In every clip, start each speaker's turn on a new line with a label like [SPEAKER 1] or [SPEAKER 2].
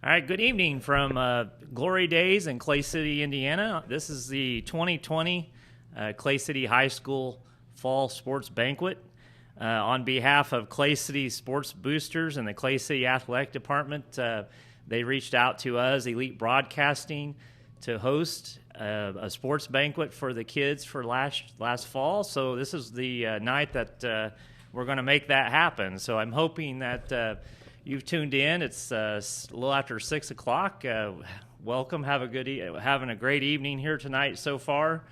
[SPEAKER 1] All right, good evening from Glory Days in Clay City, Indiana. This is the 2020 Clay City High School Fall Sports Banquet. On behalf of Clay City Sports Boosters and the Clay City Athletic Department, they reached out to us, Elite Broadcasting, to host a sports banquet for the kids for last fall. So this is the night that we're going to make that happen. So I'm hoping that you've tuned in. It's a little after 6 o'clock. Welcome. Having a great evening here tonight so far.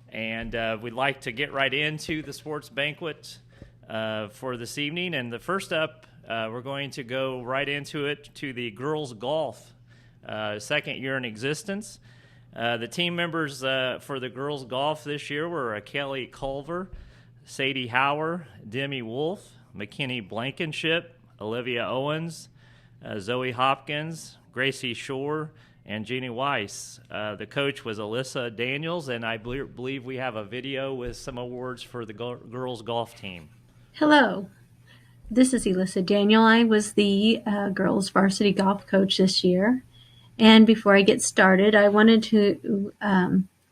[SPEAKER 1] And we'd like to get right into the sports banquet for this evening. And the first up, we're going to go right into it to the girls golf, second year in existence. The team members for the girls golf this year were Kelly Culver, Sadie Hauer, Demi Wolf, McKinney Blankenship, Olivia Owens, Zoe Hopkins, Gracie Shore, and Jeannie Weiss. The coach was Alyssa Daniels, and I believe we have a video with some awards for the girls golf team.
[SPEAKER 2] Hello, this is Alyssa Daniel. I was the girls varsity golf coach this year. And before I get started, I wanted to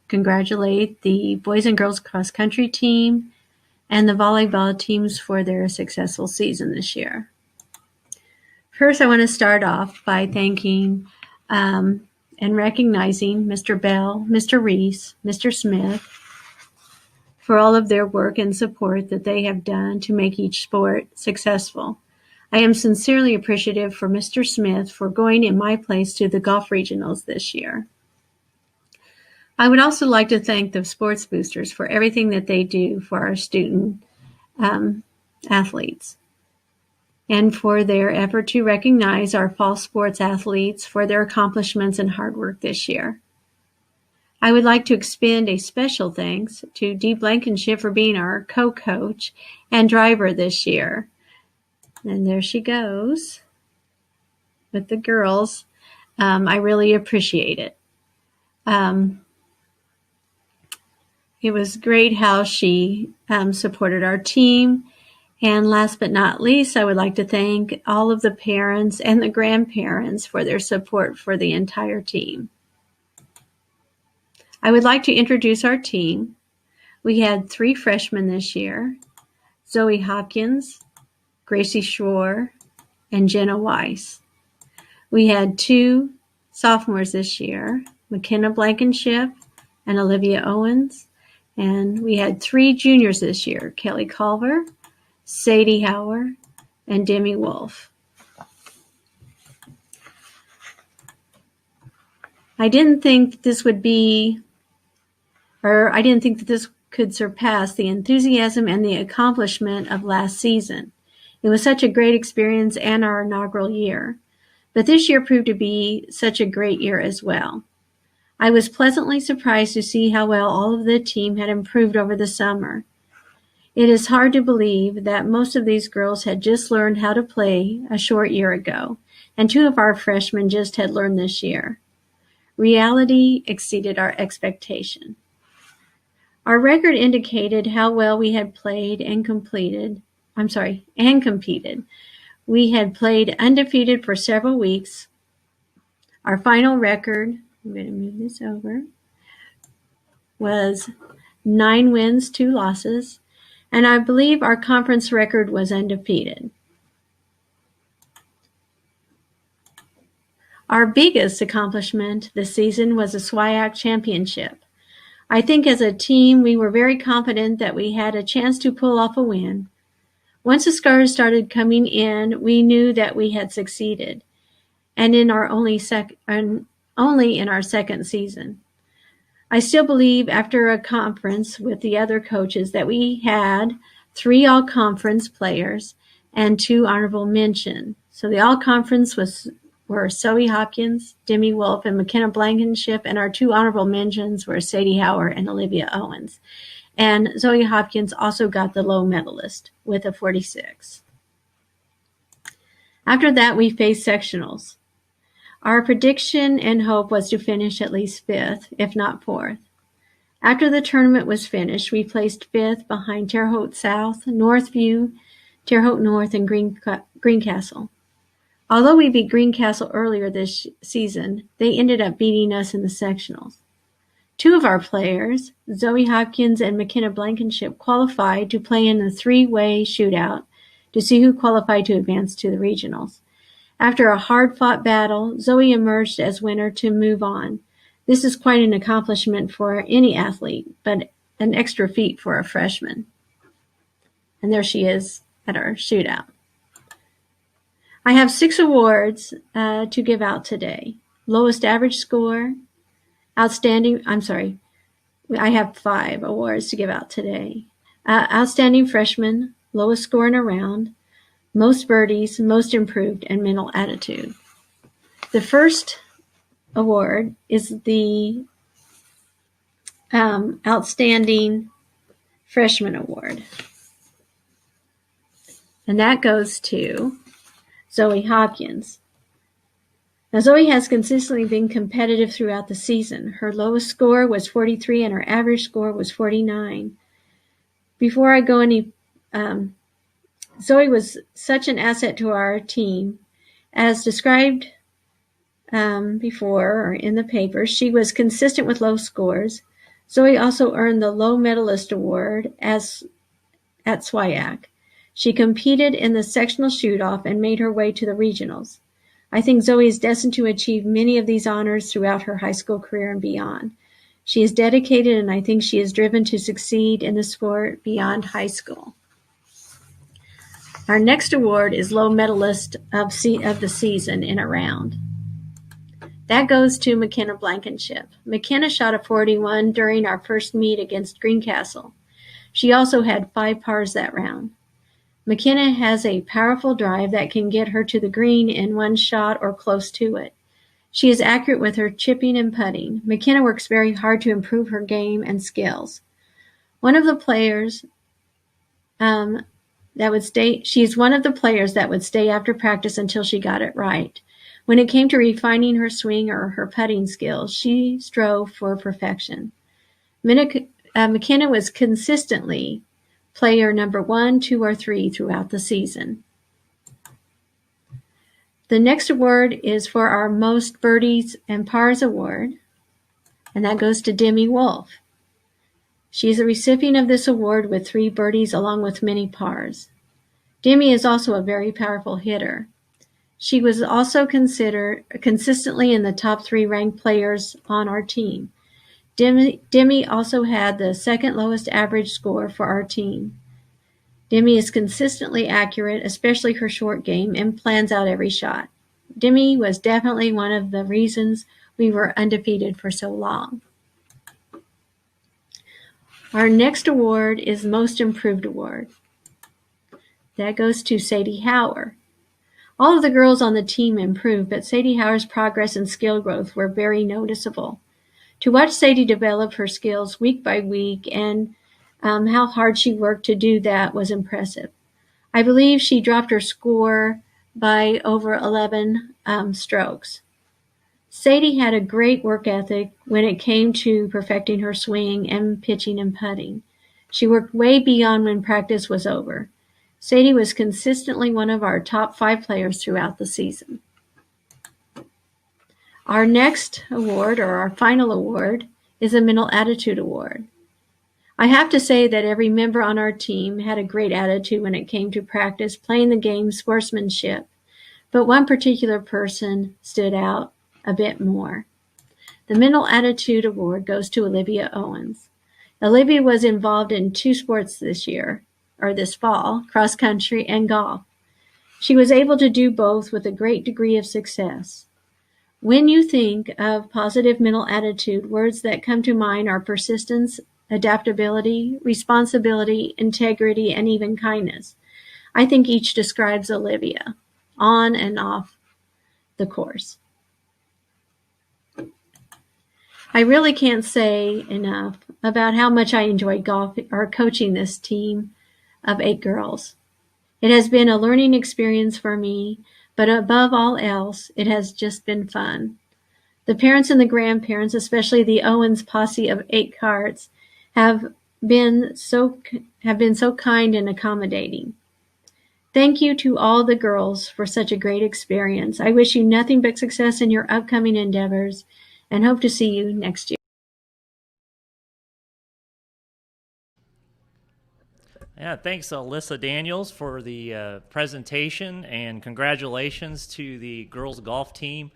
[SPEAKER 2] congratulate the boys and girls cross country team and the volleyball teams for their successful season this year. First, I want to start off by thanking and recognizing Mr. Bell, Mr. Reese, Mr. Smith for all of their work and support that they have done to make each sport successful. I am sincerely appreciative for Mr. Smith for going in my place to the golf regionals this year. I would also like to thank the sports boosters for everything that they do for our student athletes, and for their effort to recognize our fall sports athletes for their accomplishments and hard work this year. I would like to extend a special thanks to Dee Blankenship for being our co-coach and driver this year. And there she goes with the girls. I really appreciate it. It was great how she supported our team. And last but not least, I would like to thank all of the parents and the grandparents for their support for the entire team. I would like to introduce our team. We had 3 freshmen this year: Zoe Hopkins, Gracie Shore, and Jenna Weiss. We had 2 sophomores this year: McKenna Blankenship and Olivia Owens. And we had 3 juniors this year: Kelly Culver, Sadie Hauer, and Demi Wolf. I didn't think that this could surpass the enthusiasm and the accomplishment of last season. It was such a great experience and our inaugural year. But this year proved to be such a great year as well. I was pleasantly surprised to see how well all of the team had improved over the summer. It is hard to believe that most of these girls had just learned how to play a short year ago, and 2 of our freshmen just had learned this year. Reality exceeded our expectation. Our record indicated how well we had played and competed. We had played undefeated for several weeks. Our final record, I'm going to move this over, was 9 wins, 2 losses. And I believe our conference record was undefeated. Our biggest accomplishment this season was the SWIAC championship. I think as a team, we were very confident that we had a chance to pull off a win. Once the scores started coming in, we knew that we had succeeded, and only in our second season. I still believe after a conference with the other coaches that we had 3 all-conference players and 2 honorable mention. So the all-conference were Zoe Hopkins, Demi Wolf, and McKenna Blankenship, and our 2 honorable mentions were Sadie Hauer and Olivia Owens. And Zoe Hopkins also got the low medalist with a 46. After that, we faced sectionals. Our prediction and hope was to finish at least 5th, if not 4th. After the tournament was finished, we placed 5th behind Terre Haute South, Northview, Terre Haute North, and Greencastle. Although we beat Greencastle earlier this season, they ended up beating us in the sectionals. Two of our players, Zoe Hopkins and McKenna Blankenship, qualified to play in a three-way shootout to see who qualified to advance to the regionals. After a hard-fought battle, Zoe emerged as winner to move on. This is quite an accomplishment for any athlete, but an extra feat for a freshman. And there she is at our shootout. I have 6 awards to give out today. Lowest average score, I have 5 awards to give out today. Outstanding freshman, lowest score in a round, most birdies, most improved, and mental attitude. The first award is the Outstanding Freshman Award. And that goes to Zoe Hopkins. Now, Zoe has consistently been competitive throughout the season. Her lowest score was 43 and her average score was 49. Before I go any, Zoe was such an asset to our team. As described before or in the paper, she was consistent with low scores. Zoe also earned the Low Medalist Award at SWIAC. She competed in the sectional shoot-off and made her way to the regionals. I think Zoe is destined to achieve many of these honors throughout her high school career and beyond. She is dedicated, and I think she is driven to succeed in the sport beyond high school. Our next award is Low Medalist of the Season in a round. That goes to McKenna Blankenship. McKenna shot a 41 during our first meet against Greencastle. She also had 5 pars that round. McKenna has a powerful drive that can get her to the green in one shot or close to it. She is accurate with her chipping and putting. McKenna works very hard to improve her game and skills. She is one of the players that would stay after practice until she got it right. When it came to refining her swing or her putting skills, she strove for perfection. McKenna was consistently player number 1, 2, or 3 throughout the season. The next award is for our Most Birdies and Pars Award, and that goes to Demi Wolf. She is a recipient of this award with 3 birdies along with many pars. Demi is also a very powerful hitter. She was also considered consistently in the top 3 ranked players on our team. Demi also had the second lowest average score for our team. Demi is consistently accurate, especially her short game, and plans out every shot. Demi was definitely one of the reasons we were undefeated for so long. Our next award is Most Improved Award. That goes to Sadie Hauer. All of the girls on the team improved, but Sadie Hauer's progress and skill growth were very noticeable. To watch Sadie develop her skills week by week and how hard she worked to do that was impressive. I believe she dropped her score by over 11 strokes. Sadie had a great work ethic when it came to perfecting her swing and pitching and putting. She worked way beyond when practice was over. Sadie was consistently one of our top 5 players throughout the season. Our next award, or our final award, is a Mental Attitude Award. I have to say that every member on our team had a great attitude when it came to practice, playing the game, sportsmanship, but one particular person stood out a bit more. The Mental Attitude Award goes to Olivia Owens. Olivia was involved in 2 sports this fall, cross country and golf. She was able to do both with a great degree of success. When you think of positive mental attitude, words that come to mind are persistence, adaptability, responsibility, integrity, and even kindness. I think each describes Olivia, on and off the course. I really can't say enough about how much I enjoy golf or coaching this team of 8 girls. It has been a learning experience for me, but above all else, it has just been fun. The parents and the grandparents, especially the Owens posse of 8 carts, have been so kind and accommodating. Thank you to all the girls for such a great experience. I wish you nothing but success in your upcoming endeavors and hope to see you next year.
[SPEAKER 1] Yeah, thanks, Alyssa Daniels, for the presentation, and congratulations to the girls golf team.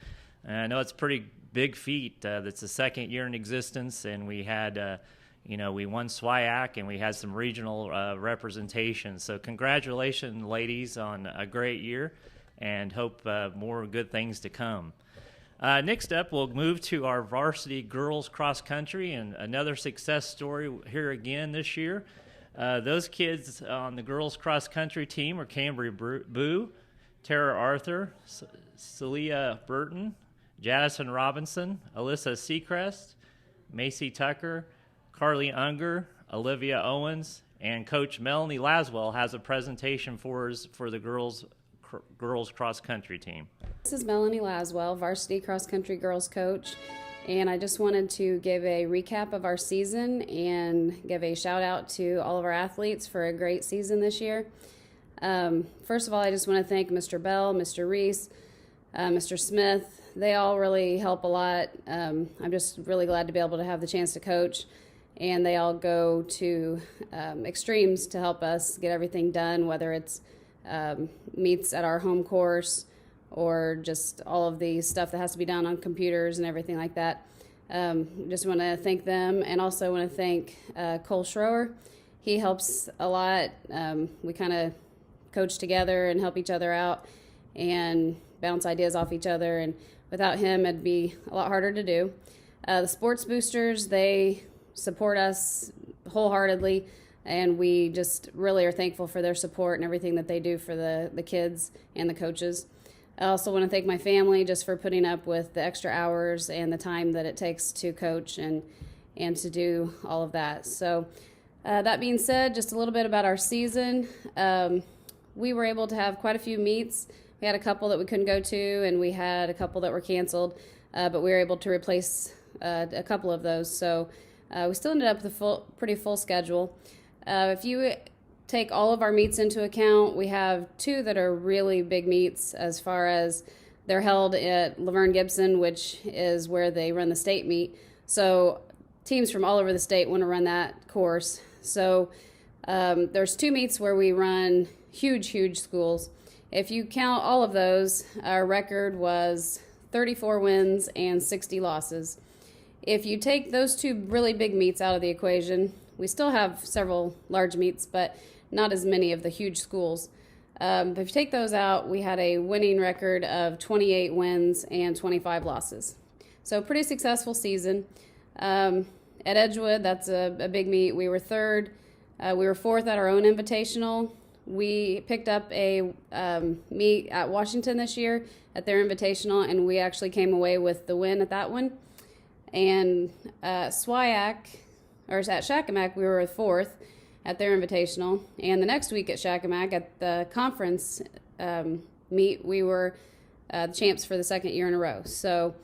[SPEAKER 1] I know it's a pretty big feat. That's the second year in existence, and we had, we won SWIAC, and we had some regional representation. So congratulations, ladies, on a great year, and hope more good things to come. Next up, we'll move to our varsity girls cross country, and another success story here again this year. Those kids on the girls cross country team are Cambry Boo, Tara Arthur, Celia Burton, Jadison Robinson, Alyssa Seacrest, Macy Tucker, Carly Unger, Olivia Owens, and Coach Melanie Laswell has a presentation for us for the girls cross country team.
[SPEAKER 3] This is Melanie Laswell, varsity cross country girls coach. And I just wanted to give a recap of our season and give a shout out to all of our athletes for a great season this year. First of all, I just want to thank Mr. Bell, Mr. Reese, Mr. Smith. They all really help a lot. I'm just really glad to be able to have the chance to coach. And they all go to extremes to help us get everything done, whether it's meets at our home course, or just all of the stuff that has to be done on computers and everything like that. Just want to thank them, and also want to thank Cole Schroer. He helps a lot. We kind of coach together and help each other out and bounce ideas off each other, and without him it'd be a lot harder to do. The sports boosters, they support us wholeheartedly, and we just really are thankful for their support and everything that they do for the kids and the coaches. I also want to thank my family just for putting up with the extra hours and the time that it takes to coach and to do all of that. So that being said, just a little bit about our season. We were able to have quite a few meets. We had a couple that we couldn't go to, and we had a couple that were canceled, but we were able to replace a couple of those. So we still ended up with a pretty full schedule. If you take all of our meets into account, we have two that are really big meets as far as they're held at Laverne Gibson, which is where they run the state meet. So teams from all over the state want to run that course. So there's two meets where we run huge schools. If you count all of those, our record was 34 wins and 60 losses. If you take those two really big meets out of the equation, we still have several large meets, but not as many of the huge schools. But if you take those out, we had a winning record of 28 wins and 25 losses. So pretty successful season. At Edgewood, that's a big meet. We were third. We were fourth at our own invitational. We picked up a meet at Washington this year at their invitational, and we actually came away with the win at that one. And SWIAC, or at Shakamak, we were fourth at their invitational, and the next week at Shakamak at the conference meet, we were the champs for the second year in a row. So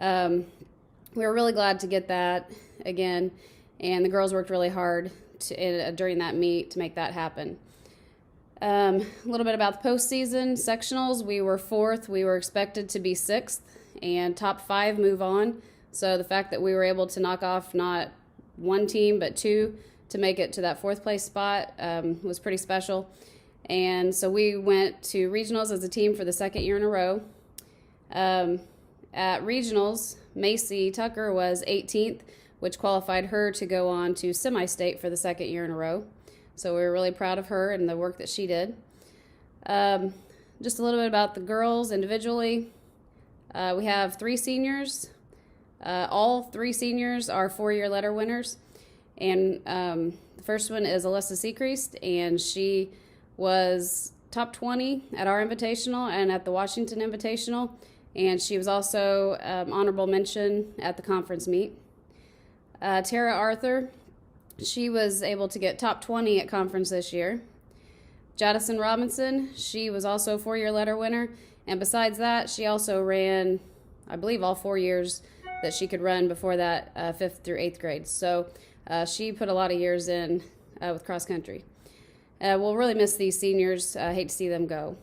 [SPEAKER 3] we were really glad to get that again, and the girls worked really hard during that meet to make that happen. A little bit about the postseason sectionals. We were fourth. We were expected to be sixth, and top five move on. So the fact that we were able to knock off not one team but two to make it to that fourth place spot was pretty special. And so we went to regionals as a team for the second year in a row. At regionals, Macy Tucker was 18th, which qualified her to go on to semi-state for the second year in a row. So we were really proud of her and the work that she did. Just a little bit about the girls individually. We have three seniors. All three seniors are four-year letter winners. And the first one is Alyssa Seacrest, and she was top 20 at our invitational and at the Washington invitational. And she was also honorable mention at the conference meet. Tara Arthur, she was able to get top 20 at conference this year. Jadison Robinson, she was also a four-year letter winner. And besides that, she also ran, I believe, all 4 years that she could run before that, 5th through 8th grade. So she put a lot of years in with cross country. We'll really miss these seniors. I hate to see them go.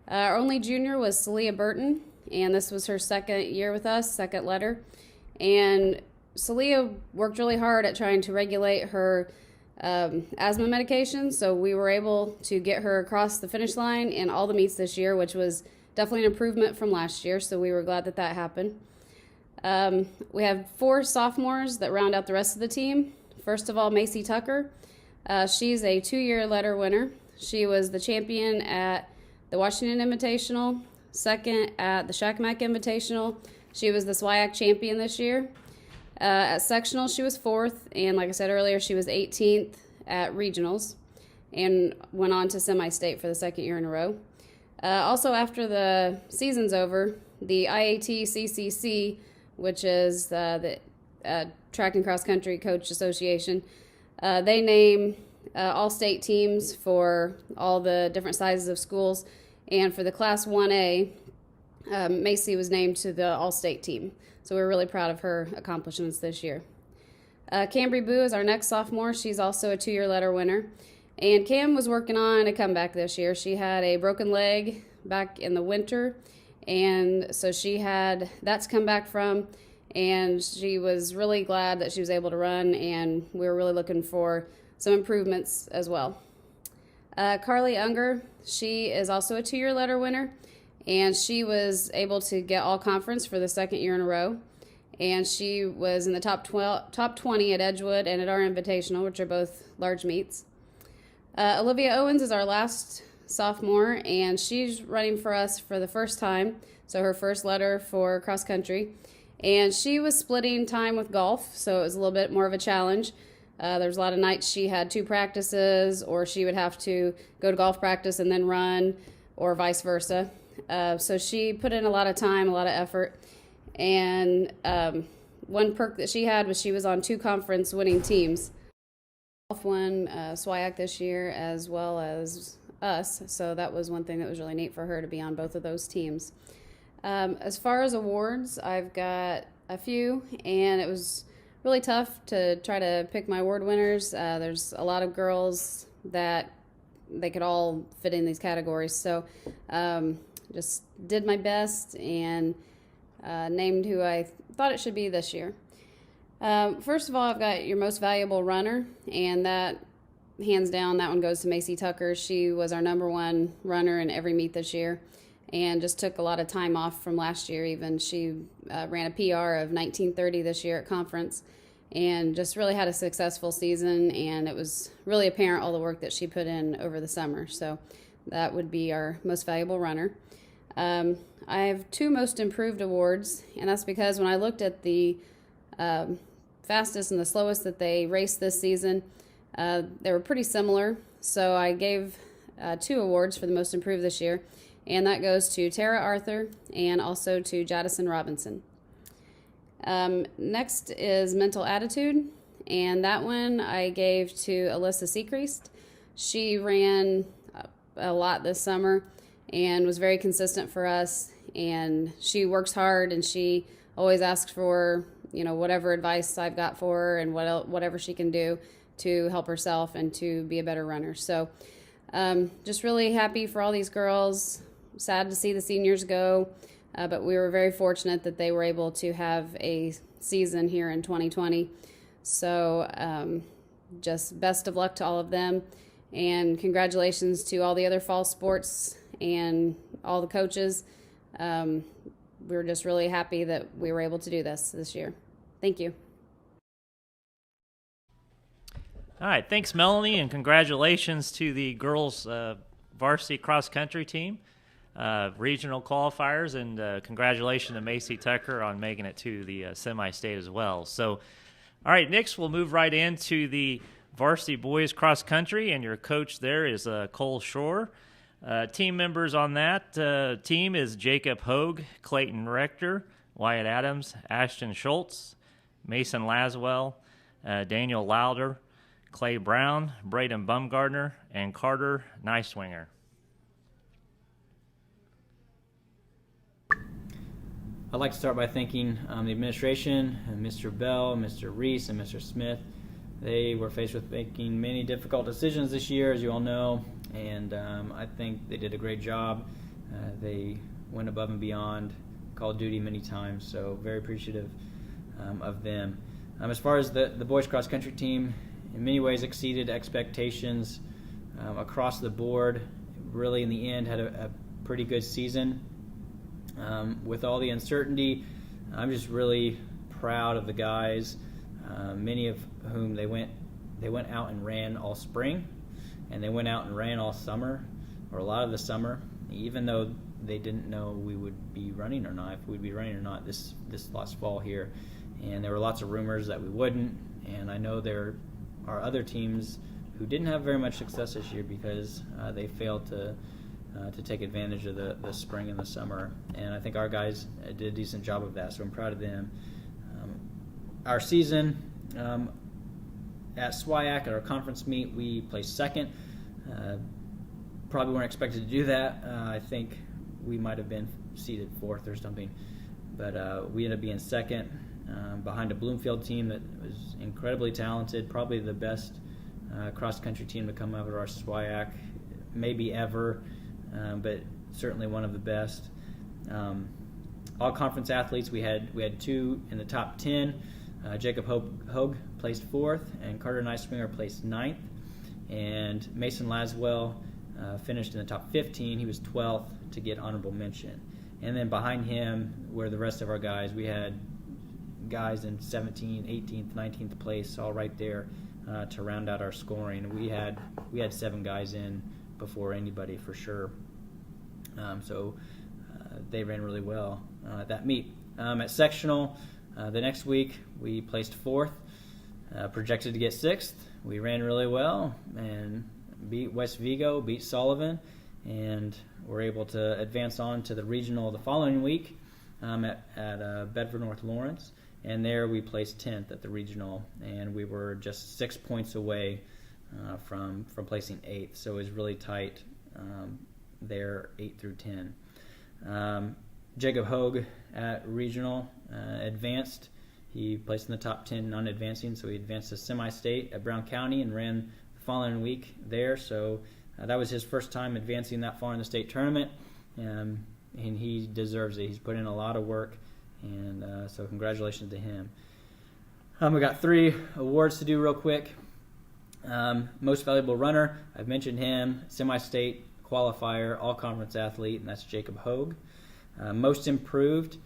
[SPEAKER 3] Our only junior was Celia Burton, and this was her second year with us, second letter. And Celia worked really hard at trying to regulate her asthma medication, so we were able to get her across the finish line in all the meets this year, which was definitely an improvement from last year, so we were glad that that happened. We have 4 sophomores that round out the rest of the team. First of all, Macy Tucker. She's a 2-year letter winner. She was the champion at the Washington Invitational, second at the Shackamack Invitational. She was the SWIAC champion this year. At sectional, she was 4th, and like I said earlier, she was 18th at regionals and went on to semi-state for the second year in a row. Also, after the season's over, the IAT CCC, which is the Track and Cross Country Coach Association, they name all-state teams for all the different sizes of schools, and for the Class 1A, Macy was named to the all-state team. So we're really proud of her accomplishments this year. Cambry Boo is our next sophomore. She's also a 2-year letter winner. And Cam was working on a comeback this year. She had a broken leg back in the winter, and so she had that to come back from, and she was really glad that she was able to run, and we were really looking for some improvements as well. Carly Unger, she is also a 2-year letter winner, and she was able to get all conference for the second year in a row, and she was in the top 20 at Edgewood and at our Invitational, which are both large meets. Olivia Owens is our last sophomore, and she's running for us for the first time, so her first letter for cross country, and she was splitting time with golf, so it was a little bit more of a challenge. There's a lot of nights she had 2 practices, or she would have to go to golf practice and then run, or vice versa. So she put in a lot of time, a lot of effort, and one perk that she had was she was on 2 conference winning teams. Golf won SWIAC this year as well as us, so that was one thing that was really neat for her to be on both of those teams. As far as awards, I've got a few, and it was really tough to try to pick my award winners. There's a lot of girls that they could all fit in these categories, so just did my best and named who I thought it should be this year. First of all, I've got your most valuable runner, and that, hands down, that one goes to Macy Tucker. She was our #1 runner in every meet this year, and just took a lot of time off from last year even. She ran a PR of 19:30 this year at conference, and just really had a successful season, and it was really apparent all the work that she put in over the summer. So that would be our most valuable runner. I have 2 most improved awards, and that's because when I looked at the fastest and the slowest that they raced this season, they were pretty similar. So I gave 2 awards for the most improved this year, and that goes to Tara Arthur and also to Jadison Robinson. Next is mental attitude, and that one I gave to Alyssa Sechrist. She ran a lot this summer and was very consistent for us, and she works hard, and she always asks for, whatever advice I've got for her and whatever she can do to help herself and to be a better runner. So just really happy for all these girls. Sad to see the seniors go, but we were very fortunate that they were able to have a season here in 2020. So just best of luck to all of them, and congratulations to all the other fall sports and all the coaches. We were just really happy that we were able to do this year. Thank you.
[SPEAKER 1] All right, thanks, Melanie, and congratulations to the girls varsity cross country team, regional qualifiers, and congratulations to Macy Tucker on making it to the semi-state as well. So, all right, next we'll move right into the varsity boys cross country, and your coach there is Cole Shore. Team members on that team is Jacob Hogue, Clayton Rector, Wyatt Adams, Ashton Schultz, Mason Laswell, Daniel Lauder, Clay Brown, Braden Bumgardner, and Carter Neiswinger.
[SPEAKER 4] I'd like to start by thanking the administration, Mr. Bell, Mr. Reese, and Mr. Smith They were faced with making many difficult decisions this year, as you all know, and I think they did a great job. They went above and beyond Call of Duty many times, so very appreciative of them. As far as the boys cross country team, in many ways exceeded expectations across the board. Really, in the end, had a pretty good season. With all the uncertainty, I'm just really proud of the guys. Many of whom they went out and ran all spring, and they went out and ran all summer, or a lot of the summer, even though they didn't know we would be running or not, if we'd be running or not this last fall here. And there were lots of rumors that we wouldn't, and I know there are other teams who didn't have very much success this year because they failed to take advantage of the spring and the summer. And I think our guys did a decent job of that, so I'm proud of them. Our season at SWIAC, at our conference meet, we placed second. Probably weren't expected to do that. I think we might have been seeded fourth or something, but we ended up being second behind a Bloomfield team that was incredibly talented, probably the best cross-country team to come out of our SWIAC, maybe ever, but certainly one of the best. All conference athletes, we had two in the top 10. Jacob Hogue placed fourth, and Carter Neiswinger placed ninth, and Mason Laswell finished in the top 15. He was 12th to get honorable mention. And then behind him were the rest of our guys. We had guys in 17th, 18th, 19th place, all right there to round out our scoring. We had 7 guys in before anybody for sure. So they ran really well at that meet. At sectional, the next week we placed fourth, projected to get sixth. We ran really well and beat West Vigo, beat Sullivan, and were able to advance on to the regional the following week at Bedford North Lawrence. And there we placed 10th at the regional, and we were just 6 points away from placing 8th. So it was really tight there, 8 through 10. Jacob Hogue at regional advanced. He placed in the top 10 non-advancing, so he advanced to semi-state at Brown County and ran the following week there. So that was his first time advancing that far in the state tournament, and he deserves it. He's put in a lot of work, and so congratulations to him. We got 3 awards to do real quick. Most valuable runner, I've mentioned him, semi-state qualifier, all-conference athlete, and that's Jacob Hogue. Most improved,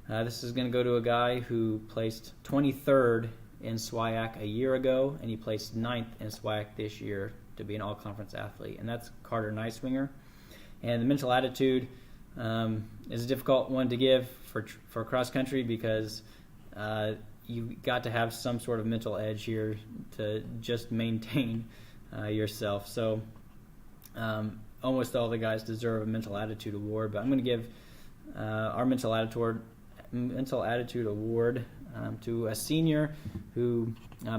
[SPEAKER 4] this is going to go to a guy who placed 23rd in SWIAC a year ago, and he placed 9th in SWIAC this year to be an all-conference athlete, and that's Carter Neiswinger. And the mental attitude is a difficult one to give for cross-country because you got to have some sort of mental edge here to just maintain yourself. So almost all the guys deserve a mental attitude award, but I'm going to give our mental attitude award to a senior who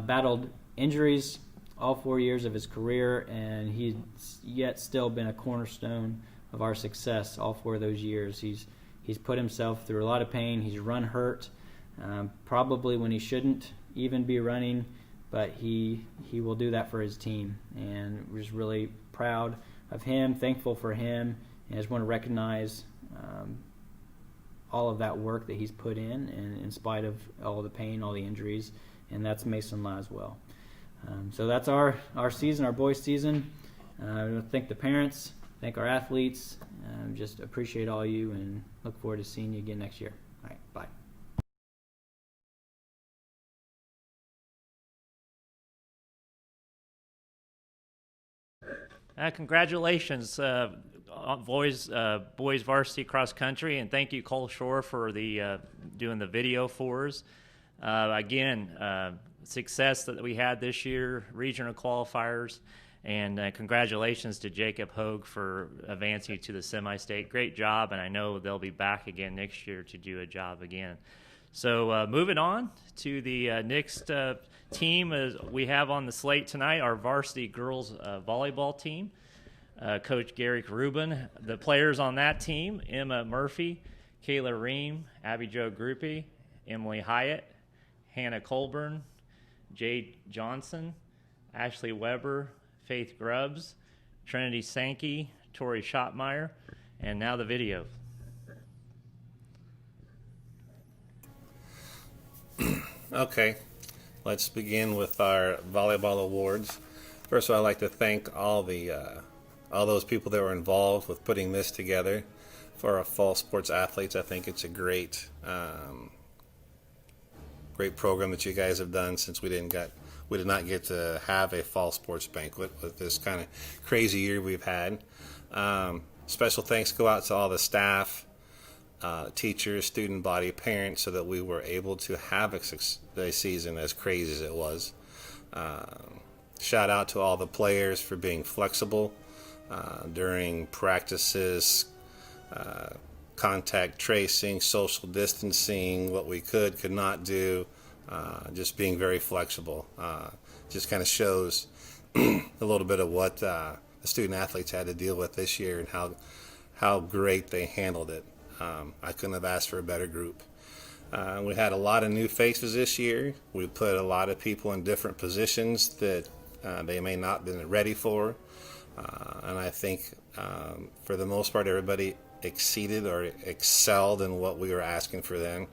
[SPEAKER 4] battled injuries all 4 years of his career, and he's yet still been a cornerstone of our success all 4 of those years. He's put himself through a lot of pain. He's run hurt, probably when he shouldn't even be running, but he will do that for his team, and we're just really proud of him, thankful for him, and I just want to recognize all of that work that he's put in spite of all the pain, all the injuries, and that's Mason Laswell. So that's our season, our boys' season. I want to thank the parents, thank our athletes, just appreciate all you, and look forward to seeing you again next year. All right, bye.
[SPEAKER 1] Congratulations, boys varsity cross country, and thank you, Cole Shore, for the doing the video for us. Again, success that we had this year, regional qualifiers, and congratulations to Jacob Hogue for advancing to the semi-state. Great job, and I know they'll be back again next year to do a job again. So moving on to the next team we have on the slate tonight, our varsity girls volleyball team. Coach Gary Rubin. The players on that team: Emma Murphy, Kayla Ream, Abby Jo Groupie, Emily Hyatt, Hannah Colburn, Jade Johnson, Ashley Weber, Faith Grubbs, Trinity Sankey, Tori Schottmeyer, and now the video.
[SPEAKER 5] Okay, let's begin with our volleyball awards. First of all, I'd like to thank all those people that were involved with putting this together for our fall sports athletes. I think it's a great program that you guys have done, since we did not get to have a fall sports banquet with this kind of crazy year we've had. Special thanks go out to all the staff, teachers, student body, parents, so that we were able to have a season as crazy as it was. Shout out to all the players for being flexible during practices, contact tracing, social distancing, what we could not do, just being very flexible. Just kind of shows a little bit of what the student athletes had to deal with this year and how great they handled it. I couldn't have asked for a better group. We had a lot of new faces this year. We put a lot of people in different positions that they may not have been ready for. And I think for the most part, everybody exceeded or excelled in what we were asking for them.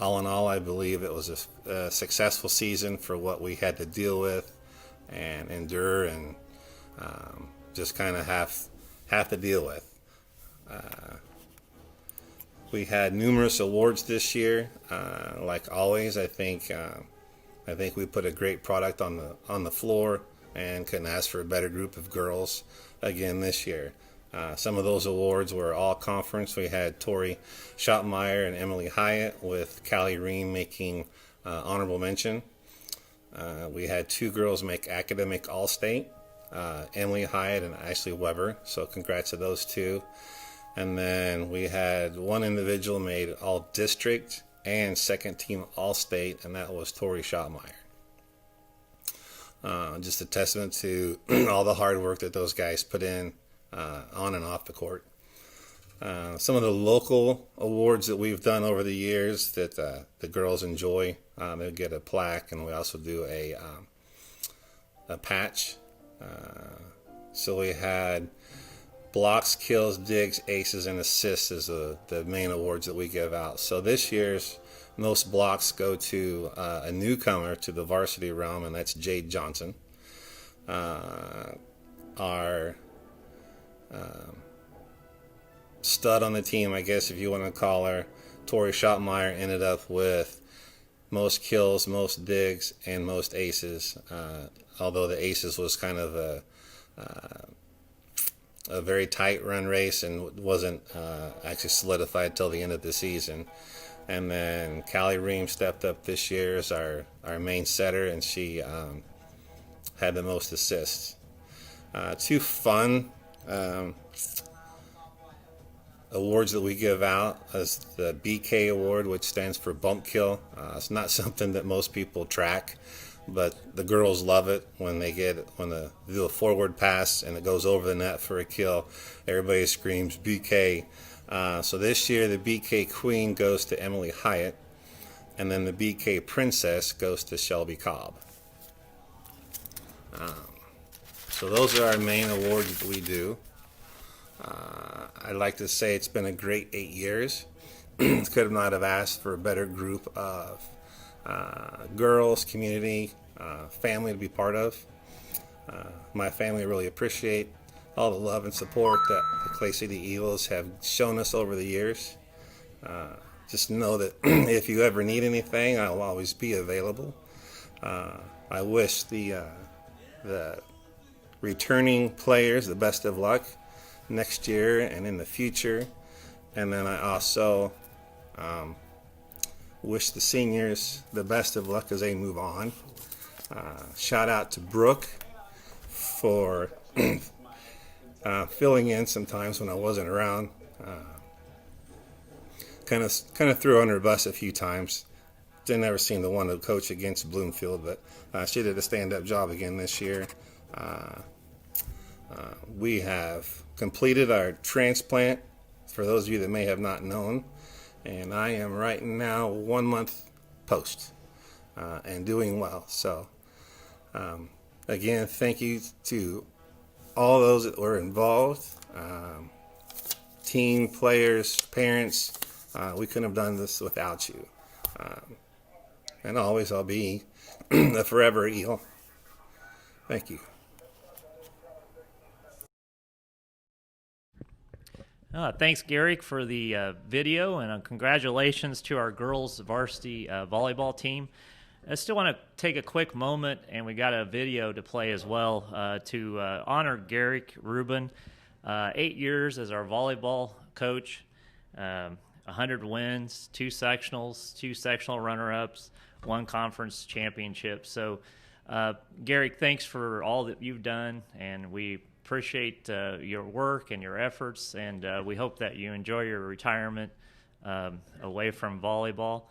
[SPEAKER 5] All in all, I believe it was a successful season for what we had to deal with and endure and just kind of have to deal with. We had numerous awards this year. Like always, I think we put a great product on the floor and couldn't ask for a better group of girls again this year. Some of those awards were all conference. We had Tori Schottmeyer and Emily Hyatt, with Callie Ream making honorable mention. We had two girls make academic all-state, Emily Hyatt and Ashley Weber, so congrats to those two. And then we had one individual made all-district and second-team all-state, and that was Tori Schottmeyer. Just a testament to all the hard work that those guys put in on and off the court. Some of the local awards that we've done over the years that the girls enjoy, they get a plaque, and we also do a patch. So we had blocks, kills, digs, aces, and assists as the main awards that we give out. So this year's most blocks go to a newcomer to the varsity realm, and that's Jade Johnson. Our stud on the team, I guess if you want to call her, Tori Schottmeyer, ended up with most kills, most digs, and most aces. Although the aces was kind of a very tight run race and wasn't actually solidified till the end of the season. And then Callie Ream stepped up this year as our main setter, and she had the most assists. Two fun awards that we give out is the BK award, which stands for bump kill. It's not something that most people track, but the girls love it when they do a forward pass and it goes over the net for a kill. Everybody screams BK. So this year the BK Queen goes to Emily Hyatt, and then the BK Princess goes to Shelby Cobb. So those are our main awards that we do. I'd like to say it's been a great 8 years. Could not have asked for a better group of girls, community, family to be part of. My family really appreciate all the love and support that the Clay City Eagles have shown us over the years. Just know that if you ever need anything, I'll always be available. I wish the returning players the best of luck next year and in the future. And then I also wish the seniors the best of luck as they move on. Shout out to Brooke for filling in sometimes when I wasn't around. Kind of threw her under the bus a few times. Didn't ever seem to want to coach against Bloomfield, but she did a stand-up job again this year. We have completed our transplant, for those of you that may have not known, and I am right now 1 month post and doing well. So again, thank you to all those that were involved, team, players, parents. We couldn't have done this without you. And always I'll be a forever Eel. Thank you.
[SPEAKER 1] Thanks, Gary, for the video, and congratulations to our girls varsity volleyball team. I still want to take a quick moment, and we got a video to play as well to honor Garrick Rubin. 8 years as our volleyball coach, 100 wins, 2 sectionals, 2 sectional runner-ups, 1 conference championship. So, Garrick, thanks for all that you've done, and we appreciate your work and your efforts, and we hope that you enjoy your retirement away from volleyball.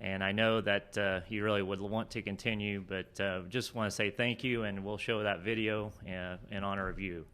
[SPEAKER 1] And I know that you really would want to continue, but just want to say thank you, and we'll show that video in honor of you.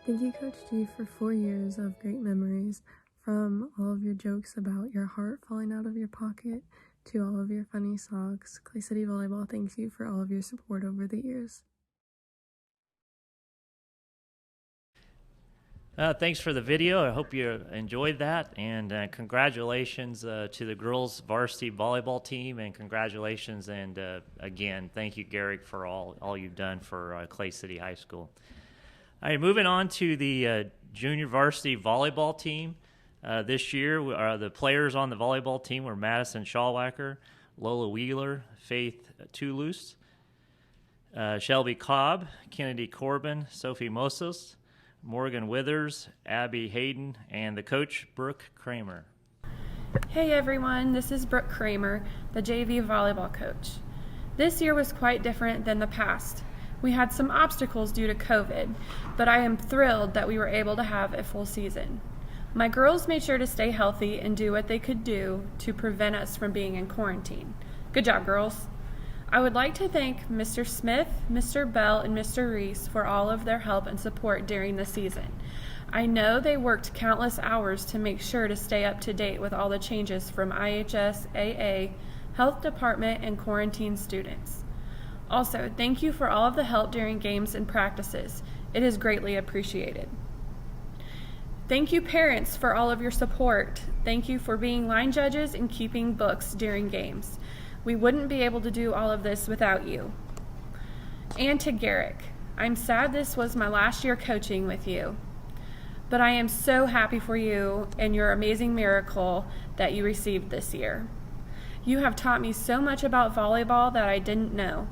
[SPEAKER 6] Thank you, Coach G, for 4 years of great memories, from all of your jokes about your heart falling out of your pocket to all of your funny socks. Clay City Volleyball thanks you for all of your support over the years.
[SPEAKER 1] Thanks for the video. I hope you enjoyed that, and congratulations to the girls varsity volleyball team, and congratulations, and again, thank you, Garrick, for all you've done for Clay City High School. All right, moving on to the junior varsity volleyball team. This year, the players on the volleyball team were Madison Schallwacker, Lola Wheeler, Faith Toulouse, Shelby Cobb, Kennedy Corbin, Sophie Moses, Morgan Withers, Abby Hayden, and the coach, Brooke Kramer.
[SPEAKER 7] Hey everyone, this is Brooke Kramer, the JV volleyball coach. This year was quite different than the past. We had some obstacles due to COVID, but I am thrilled that we were able to have a full season. My girls made sure to stay healthy and do what they could do to prevent us from being in quarantine. Good job, girls. I would like to thank Mr. Smith, Mr. Bell, and Mr. Reese for all of their help and support during the season. I know they worked countless hours to make sure to stay up to date with all the changes from IHS, AA, Health Department, and quarantine students. Also, thank you for all of the help during games and practices. It is greatly appreciated. Thank you, parents, for all of your support. Thank you for being line judges and keeping books during games. We wouldn't be able to do all of this without you. And to Garrick, I'm sad this was my last year coaching with you, but I am so happy for you and your amazing miracle that you received this year. You have taught me so much about volleyball that I didn't know.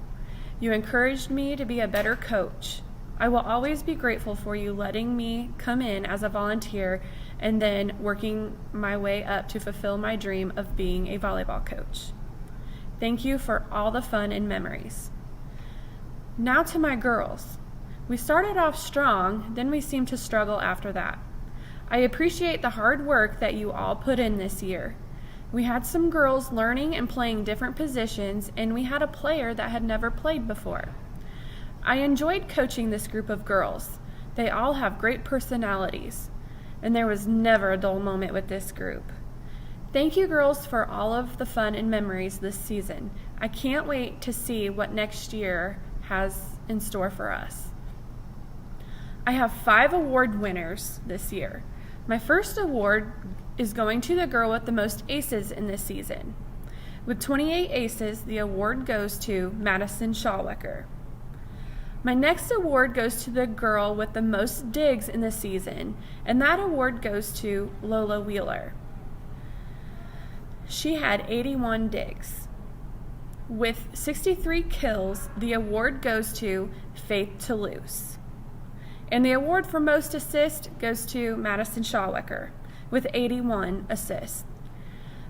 [SPEAKER 7] You encouraged me to be a better coach. I will always be grateful for you letting me come in as a volunteer and then working my way up to fulfill my dream of being a volleyball coach. Thank you for all the fun and memories. Now to my girls. We started off strong, then we seemed to struggle after that. I appreciate the hard work that you all put in this year. We had some girls learning and playing different positions, and we had a player that had never played before. I enjoyed coaching this group of girls. They all have great personalities, and there was never a dull moment with this group. Thank you, girls, for all of the fun and memories this season. I can't wait to see what next year has in store for us. I have 5 award winners this year. My first award is going to the girl with the most aces in this season. With 28 aces, the award goes to Madison Shawwecker. My next award goes to the girl with the most digs in the season, and that award goes to Lola Wheeler. She had 81 digs. With 63 kills, the award goes to Faith Toulouse. And the award for most assists goes to Madison Shawwecker with 81 assists.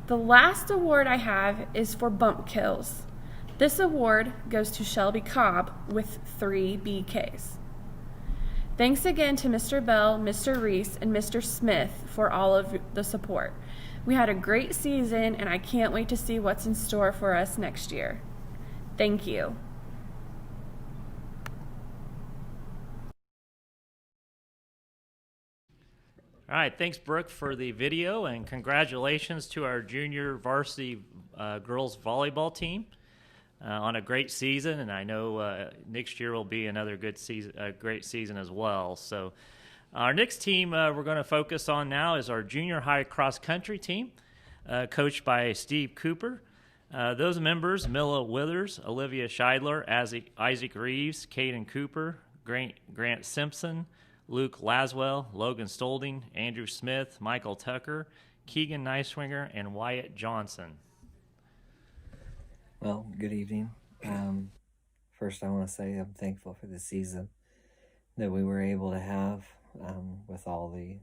[SPEAKER 7] The last award I have is for bump kills. This award goes to Shelby Cobb with 3 BKs. Thanks again to Mr. Bell, Mr. Reese, and Mr. Smith for all of the support. We had a great season, and I can't wait to see what's in store for us next year. Thank you.
[SPEAKER 1] All right, thanks, Brooke, for the video, and congratulations to our junior varsity girls volleyball team on a great season. And I know next year will be another good season, a great season as well. So our next team we're going to focus on now is our junior high cross country team, coached by Steve Cooper. Those members: Milla Withers, Olivia Scheidler, Isaac Reeves, Caden Cooper, Grant Simpson, Luke Laswell, Logan Stolding, Andrew Smith, Michael Tucker, Keegan Neiswinger, and Wyatt Johnson.
[SPEAKER 8] Well, good evening. First, I want to say I'm thankful for the season that we were able to have with all the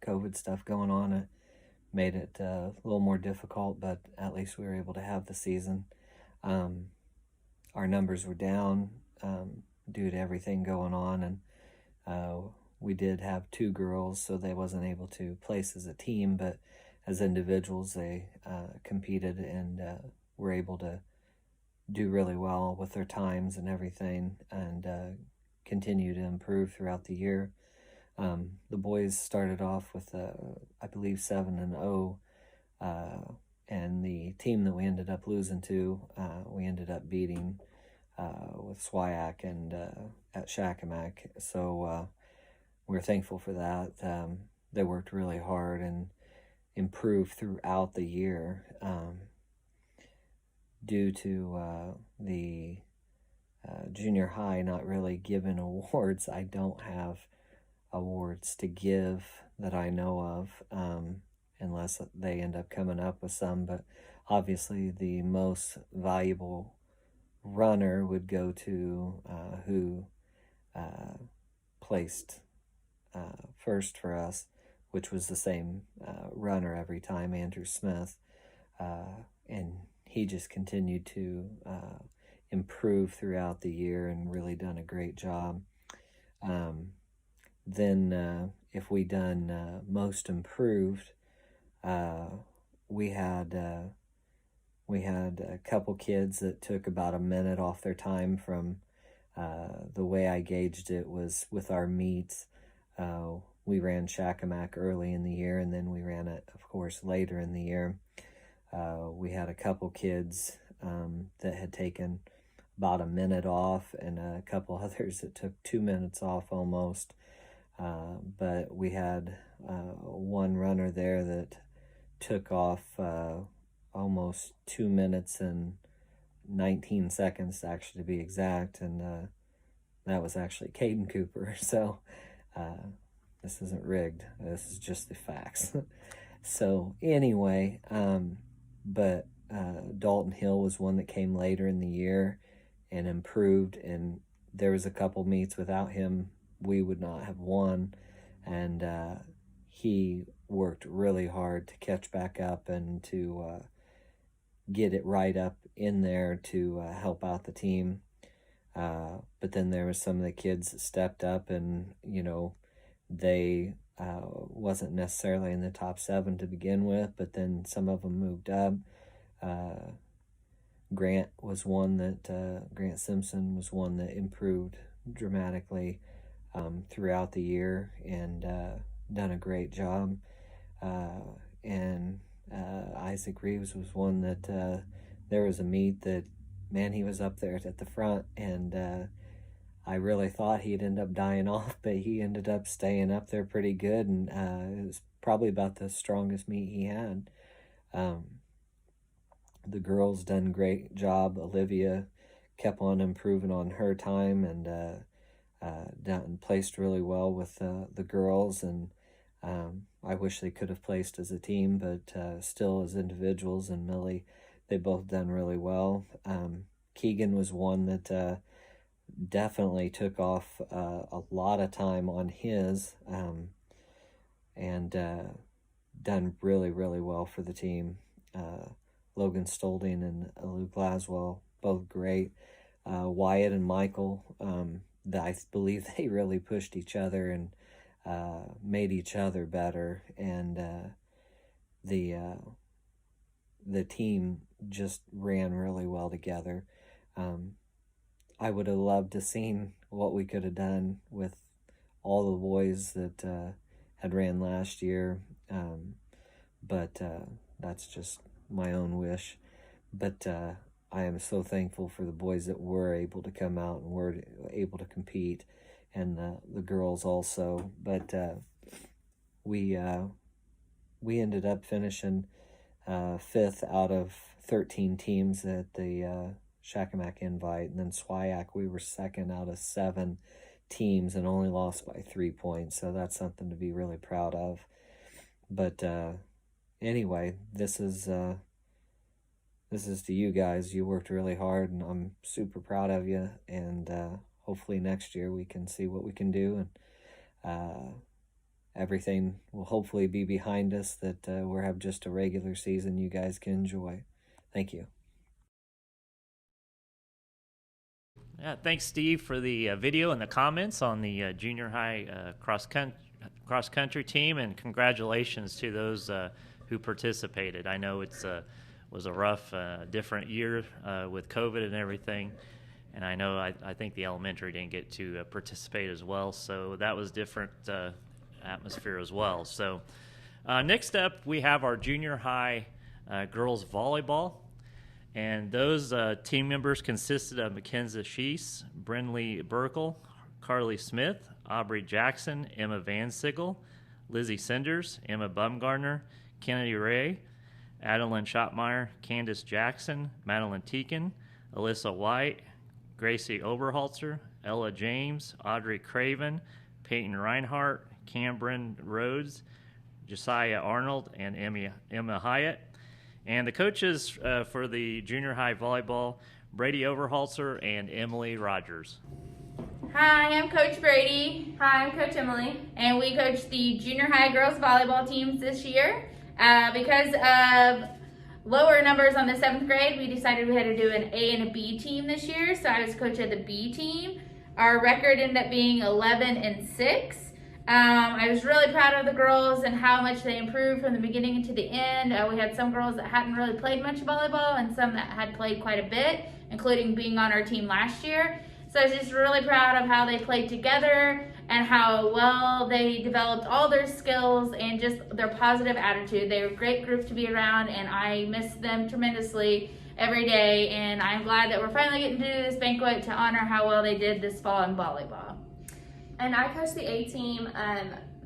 [SPEAKER 8] COVID stuff going on. It made it a little more difficult, but at least we were able to have the season. Our numbers were down due to everything going on, and we did have 2 girls, so they wasn't able to place as a team, but as individuals, they competed and were able to do really well with their times and everything, and continue to improve throughout the year. The boys started off with, I believe, 7-0, and the team that we ended up losing to, we ended up beating with Swyak and at Shakamak. So we're thankful for that. They worked really hard and improved throughout the year. Due to the junior high not really giving awards, I don't have awards to give that I know of, unless they end up coming up with some. But obviously the most valuable runner would go to who placed first for us, which was the same runner every time, Andrew Smith, and he just continued to improve throughout the year and really done a great job. Then if we done most improved, we had a couple kids that took about a minute off their time from the way I gauged it was with our meets. We ran Shakamak early in the year, and then we ran it, of course, later in the year. We had a couple kids that had taken about a minute off, and a couple others that took 2 minutes off almost. But we had one runner there that took off almost 2 minutes and 19 seconds, actually, to be exact, and that was actually Caden Cooper. So this isn't rigged. This is just the facts. So anyway, but Dalton Hill was one that came later in the year and improved, and there was a couple meets without him we would not have won, and he worked really hard to catch back up and to get it right up in there to help out the team. But then there was some of the kids that stepped up, and they wasn't necessarily in the top 7 to begin with, but then some of them moved up. Grant Simpson was one that improved dramatically throughout the year and done a great job. And Isaac Reeves was one that there was a meet that, man, he was up there at the front, and I really thought he'd end up dying off, but he ended up staying up there pretty good, and it was probably about the strongest meet he had. The girls done a great job. Olivia kept on improving on her time and placed really well with the girls, and I wish they could have placed as a team, but still as individuals, and Millie, they both done really well. Keegan was one that definitely took off a lot of time on his and done really, really well for the team. Logan Stolding and Luke Glaswell, both great. Wyatt and Michael, I believe they really pushed each other and made each other better, and the team just ran really well together. I would have loved to seen what we could have done with all the boys that had ran last year, but that's just my own wish. But I am so thankful for the boys that were able to come out and were able to compete, and the girls also. But we ended up finishing 5th out of 13 teams at the Shakamak Invite, and then SWIAC we were 2nd out of 7 teams and only lost by 3 points, so that's something to be really proud of. But anyway, this is to you guys. You worked really hard, and I'm super proud of you, and hopefully next year we can see what we can do, and everything will hopefully be behind us, that we'll have just a regular season you guys can enjoy. Thank you.
[SPEAKER 1] Yeah, thanks, Steve, for the video and the comments on the junior high cross country team, and congratulations to those who participated. I know it's was a rough, different year with COVID and everything, and I know I think the elementary didn't get to participate as well, so that was different atmosphere as well. So next up, we have our junior high girls volleyball. And those team members consisted of Mackenzie Sheese, Brinley Burkle, Carly Smith, Aubrey Jackson, Emma Van Sickle, Lizzie Senders, Emma Bumgarner, Kennedy Ray, Adeline Schottmeyer, Candace Jackson, Madeline Teakin, Alyssa White, Gracie Oberholzer, Ella James, Audrey Craven, Peyton Reinhart, Cameron Rhodes, Josiah Arnold, and Emma Hyatt. And the coaches for the junior high volleyball, Brady Overholzer and Emily Rogers.
[SPEAKER 9] Hi, I'm Coach Brady.
[SPEAKER 7] Hi, I'm Coach Emily.
[SPEAKER 9] And we coach the junior high girls volleyball teams this year. Because of lower numbers on the 7th grade, we decided we had to do an A and a B team this year. So I was coach of the B team. Our record ended up being 11-6. I was really proud of the girls and how much they improved from the beginning to the end. We had some girls that hadn't really played much volleyball and some that had played quite a bit, including being on our team last year. So I was just really proud of how they played together and how well they developed all their skills and just their positive attitude. They were a great group to be around, and I miss them tremendously every day. And I'm glad that we're finally getting to do this banquet to honor how well they did this fall in volleyball.
[SPEAKER 7] And I coached the A team.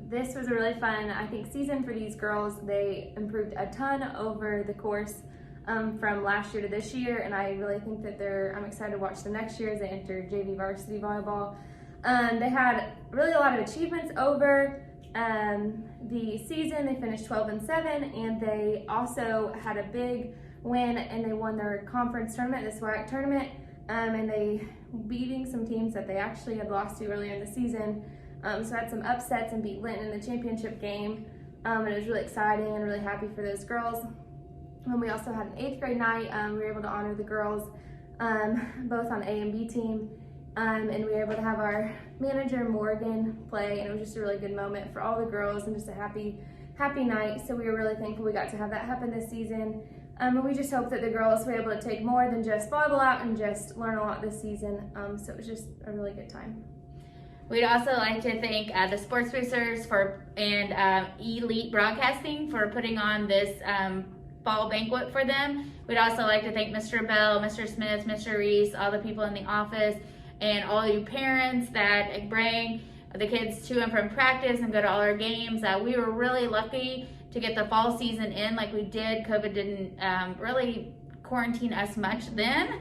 [SPEAKER 7] This was a really fun, I think, season for these girls. They improved a ton over the course from last year to this year, and I really think that I'm excited to watch them next year as they enter JV varsity volleyball. They had really a lot of achievements over the season. They finished 12-7, and they also had a big win, and they won their conference tournament, the SWAC tournament, and they beating some teams that they actually had lost to earlier in the season. So had some upsets and beat Linton in the championship game, and it was really exciting and really happy for those girls.
[SPEAKER 10] And we also had an 8th grade night. We were able to honor the girls both on A and B team. And we were able to have our manager, Morgan, play, and it was just a really good moment for all the girls and just a happy night. So we were really thankful we got to have that happen this season. And we just hope that the girls were able to take more than just volleyball out and just learn a lot this season. So it was just a really good time.
[SPEAKER 9] We'd also like to thank the sports boosters and Elite Broadcasting for putting on this fall banquet for them. We'd also like to thank Mr. Bell, Mr. Smith, Mr. Reese, all the people in the office, and all you parents that bring the kids to and from practice and go to all our games. We were really lucky to get the fall season in like we did. COVID didn't really quarantine us much then.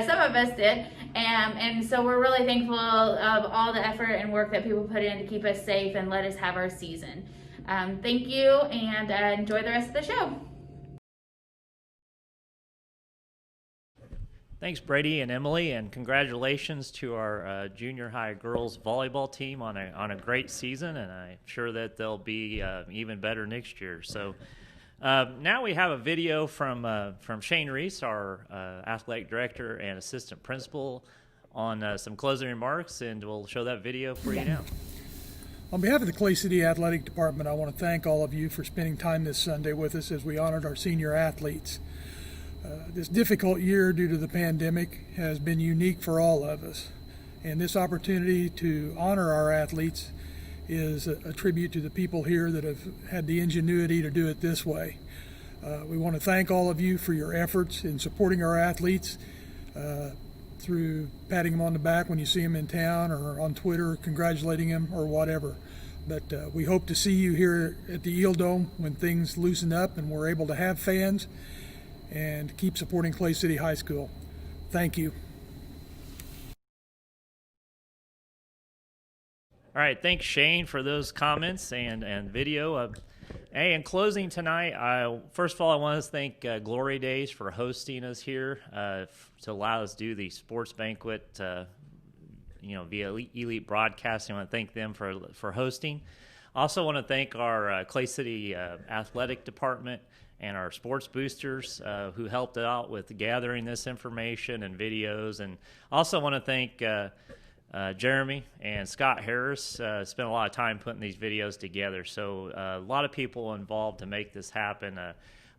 [SPEAKER 9] Some of us did. And so we're really thankful of all the effort and work that people put in to keep us safe and let us have our season. Thank you, and enjoy the rest of the show.
[SPEAKER 1] Thanks, Brady and Emily, and congratulations to our junior high girls volleyball team on a great season, and I'm sure that they'll be even better next year. So now we have a video from Shane Reese, our athletic director and assistant principal, on some closing remarks, and we'll show that video for you now.
[SPEAKER 11] On behalf of the Clay City Athletic Department, I want to thank all of you for spending time this Sunday with us as we honored our senior athletes. This difficult year due to the pandemic has been unique for all of us, and this opportunity to honor our athletes is a tribute to the people here that have had the ingenuity to do it this way. We want to thank all of you for your efforts in supporting our athletes through patting them on the back when you see them in town, or on Twitter congratulating them, or whatever. But we hope to see you here at the Eel Dome when things loosen up and we're able to have fans, and keep supporting Clay City High School. Thank you.
[SPEAKER 1] All right, thanks, Shane, for those comments and video. Hey, in closing tonight, first of all, I want to thank Glory Days for hosting us here to allow us to do the sports banquet, via Elite Broadcasting. I want to thank them for hosting. Also want to thank our Clay City Athletic Department and our sports boosters who helped out with gathering this information and videos. And also want to thank Jeremy and Scott Harris. Spent a lot of time putting these videos together. So a lot of people involved to make this happen.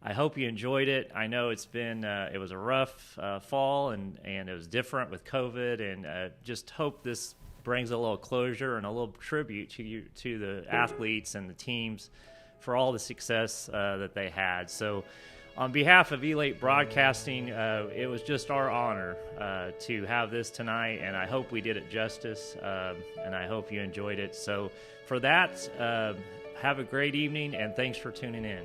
[SPEAKER 1] I hope you enjoyed it. I know it was a rough fall and it was different with COVID, and just hope this brings a little closure and a little tribute to the athletes and the teams for all the success that they had. So on behalf of Elite Broadcasting, it was just our honor to have this tonight, and I hope we did it justice, and I hope you enjoyed it. So for that, have a great evening, and thanks for tuning in.